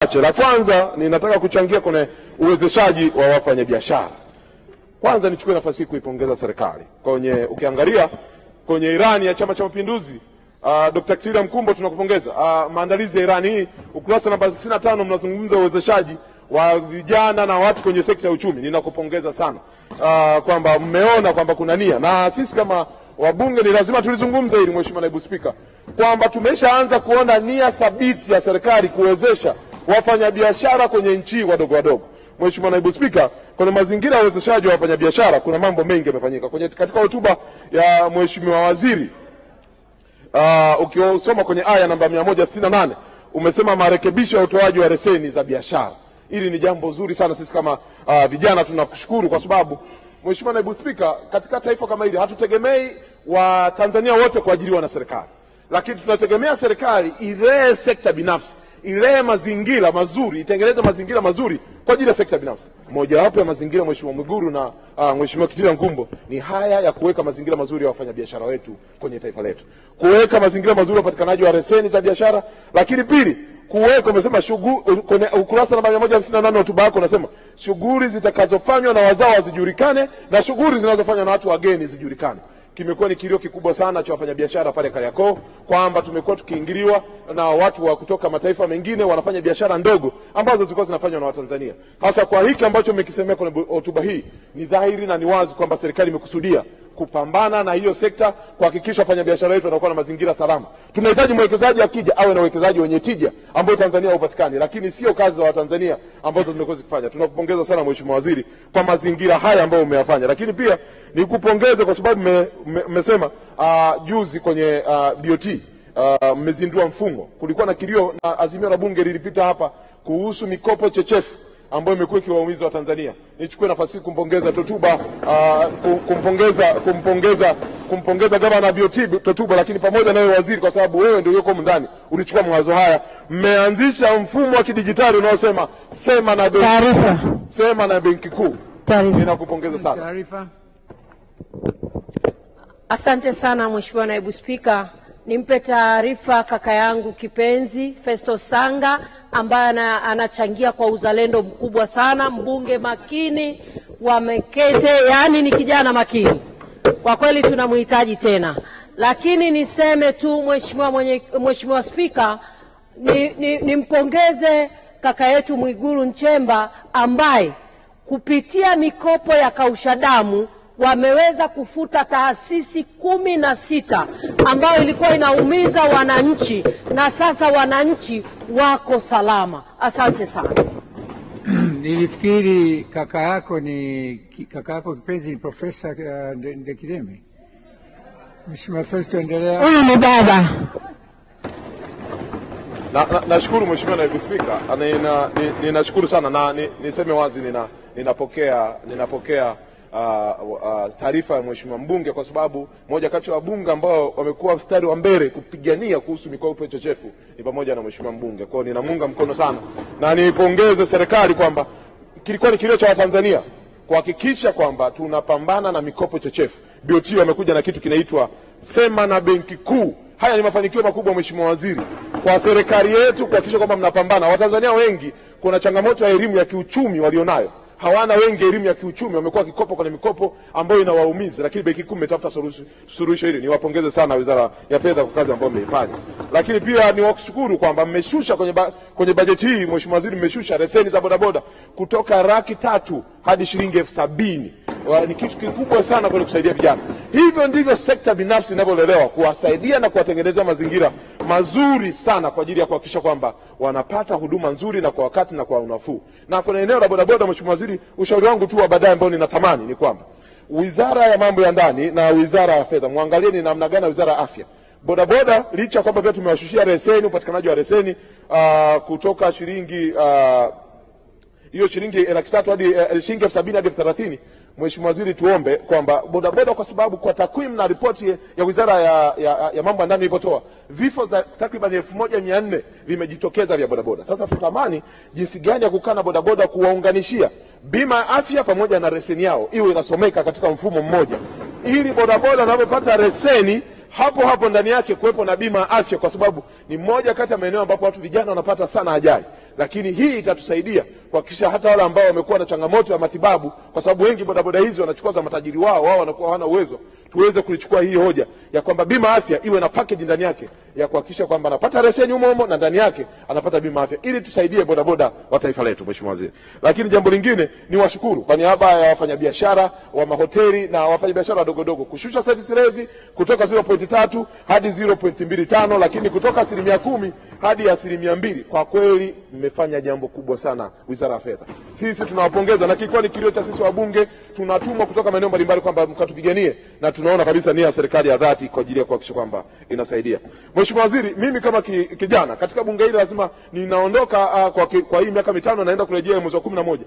La kwanza ninataka kuchangia kwenye uwezeshaji wa wafanyabiashara. Kwanza nichukue nafasi hii kuipongeza serikali. Ukiangalia kwenye Irani ya Chama cha Mapinduzi, Dr. Kitila Mkumbo tunakupongeza. Maandalizi ya Irani hii, ukurasa namba 65 mnazungumza uwezeshaji wa vijana na watu kwenye sekta ya uchumi. Ninakupongeza sana. Kwamba mmeona kwamba kuna nia, na sisi kama wabunge ni lazima tulizungumza hili, Mheshimiwa Naibu Spika, kwamba tumeshaanza kuona nia thabiti ya serikali kuwezesha wafanyabiashara kwenye nchi wadogo wadogo. Mheshimiwa Naibu Spika, kwenye mazingira ya uwezeshaji wa wafanyabiashara kuna mambo mengi yamefanyika. Katika hotuba ya Mheshimiwa Waziri, ukiosoma kwenye aya namba 168, umesema marekebisho ya utoaji wa leseni za biashara. Hili ni jambo zuri sana, sisi kama vijana tunakushukuru, kwa sababu Mheshimiwa Naibu Spika, katika taifa kama hili hatutegemei wa Tanzania wote kuajiriwa na serikali, lakini tunategemea serikali ilee sekta binafsi, ilee mazingira mazuri, itengeneze mazingira mazuri kwa ajili ya sekta binafsi. Moja wapo ya mazingira, Mheshimiwa Mwigulu na Mheshimiwa Kitila Mkumbo, ni haya ya kuweka mazingira mazuri ya wafanyabiashara wetu kwenye taifa letu, kuweka mazingira mazuri ya upatikanaji wa leseni za biashara. Lakini pili, kuweka, umesema kwenye ukurasa namba 158 hotuba yako unasema shughuli zitakazofanywa na wazawa zijulikane na shughuli zinazofanywa na watu wageni zijulikane. Kimekuwa ni kilio kikubwa sana cha wafanyabiashara pale Kariakoo kwamba tumekuwa tukiingiliwa na watu wa kutoka mataifa mengine wanafanya biashara ndogo ambazo zilikuwa zinafanywa na Watanzania. Hasa kwa hiki ambacho mmekisemea kwenye hotuba hii, ni dhahiri na ni wazi kwamba serikali imekusudia kupambana na hiyo sekta, kuhakikisha wafanyabiashara wetu wanakuwa na mazingira salama. Tunahitaji mwekezaji akija awe na uwekezaji wenye tija ambao Tanzania haupatikani, lakini sio kazi za Watanzania ambazo tumekuwa zikifanya. Tunakupongeza sana Mheshimiwa Waziri kwa mazingira haya ambayo umeyafanya, lakini pia nikupongeze kwa sababu mmesema juzi kwenye BOT mmezindua mfumo. Kulikuwa na kilio na azimio la bunge lilipita hapa kuhusu mikopo chechefu ambayo imekuwa ikiwaumiza wa Tanzania. Nichukue nafasi hii kumpongeza Totuba, kumpongeza gavana BOT Totuba, lakini pamoja na wewe waziri, kwa sababu wewe ndio yuko ndani ulichukua mawazo haya. Mmeanzisha mfumo wa kidijitali unaosema sema na benki kuu. Ninakupongeza sana. Taarifa. Asante sana Mheshimiwa Naibu Spika. Nimpe taarifa kaka yangu kipenzi Festo Sanga, ambaye anachangia kwa uzalendo mkubwa sana, mbunge makini wa Mekete, yani ni kijana makini. Kwa kweli tunamhitaji tena. Lakini niseme tu Mheshimiwa Spika, nimpongeze kaka yetu Mwigulu Nchemba, ambaye kupitia mikopo ya kausha damu wameweza kufuta taasisi 16 ambayo ilikuwa inaumiza wananchi, na sasa wananchi wako salama. Asante sana. Nilifikiri kaka yako kipenzi ni Profesa Ndekiremi. Mheshimiwa Festo, endelea. Huyu ni baba. Nashukuru Mheshimiwa Naibu Spika. Ninashukuru sana, na niseme wazi ninapokea taarifa ya Mheshimiwa mbunge, kwa sababu moja kati ya wabunge ambao wamekuwa mstari wa mbele kupigania kuhusu mikopo chechefu ni pamoja na Mheshimiwa mbunge. Kwa hiyo ninamuunga mkono sana, na nipongeze serikali kwamba kilikuwa ni kilio cha Watanzania kuhakikisha kwamba tunapambana na mikopo chechefu. BOT wamekuja na kitu kinaitwa sema na benki kuu. Haya ni mafanikio makubwa Mheshimiwa Waziri kwa serikali yetu kuhakikisha kwamba mnapambana. Watanzania wengi kuna changamoto ya elimu ya kiuchumi walionayo. Hawana wengi elimu ya kiuchumi, wamekuwa kikopo kwenye mikopo ambayo inawaumiza, lakini benki kuu imetafuta suluhisho hili. Niwapongeze sana Wizara ya Fedha kwa kazi ambayo mmeifanya. Lakini pia niwashukuru kwamba mmeshusha kwenye bajeti hii, Mheshimiwa Waziri, mmeshusha leseni za bodaboda kutoka Laki3 hadi shilingi 70,000. Ni kitu kikubwa sana kwa kusaidia vijana. Hivyo ndivyo sekta binafsi inavyolelewa, kuwasaidia na kuwatengenezea mazingira mazuri sana kwa ajili ya kuhakikisha kwamba wanapata huduma nzuri na kwa wakati na kwa unafuu. Na kwenye eneo la bodaboda, Mheshimiwa Waziri, ushauri wangu tu wa baadaye ambao ninatamani ni kwamba Wizara ya Mambo ya Ndani na Wizara ya Fedha muangalie ni namna gani Wizara ya Afya bodaboda, licha kwamba pia tumewashushia leseni, upatikanaji wa leseni kutoka shilingi shilingi Laki3 hadi shilingi 70,000 hadi 30,000. Mheshimiwa Waziri, tuombe kwamba bodaboda, kwa sababu kwa takwimu na ripoti ya Wizara ya Mambo ya Ndani ilipotoa, vifo za takriban 1400 vimejitokeza vya bodaboda. Sasa tutamani jinsi gani ya kukaa na bodaboda kuwaunganishia bima ya afya pamoja na leseni yao iwe inasomeka katika mfumo mmoja, ili bodaboda wanapopata leseni hapo hapo ndani yake kuwepo na bima ya afya, kwa sababu ni moja kati ya maeneo ambapo watu vijana wanapata sana ajali. Lakini hii itatusaidia kuhakikisha hata wale ambao wamekuwa na changamoto ya matibabu, kwa sababu wengi bodaboda hizi wanachukua za matajiri wao wanakuwa hawana uwezo, tuweze kulichukua hii hoja ya kwamba bima afya iwe na package ndani yake ya kuhakikisha kwamba anapata leseni humo na ndani yake anapata bima afya, ili tusaidie bodaboda wa taifa letu, Mheshimiwa Waziri. Lakini jambo lingine ni washukuru kwa niaba ya wafanyabiashara wa mahoteli na wafanyabiashara wadogodogo kushusha service levy kutoka 0.3 hadi 0.25, lakini kutoka 10% hadi 2%. Kwa kweli mmefanya jambo kubwa sana Wizara ya Fedha. Sisi tunawapongeza, na kilikuwa ni kilio cha sisi wabunge, tunatumwa kutoka maeneo mbalimbali kwamba mkatupiganie, na tunaona kabisa nia ya serikali ya dhati kwa ajili ya kuhakikisha kwamba inasaidia. Mheshimiwa Waziri, mimi kama kijana katika bunge hili lazima ninaondoka kwa hii miaka 5 naenda kurejea mwezi wa 11.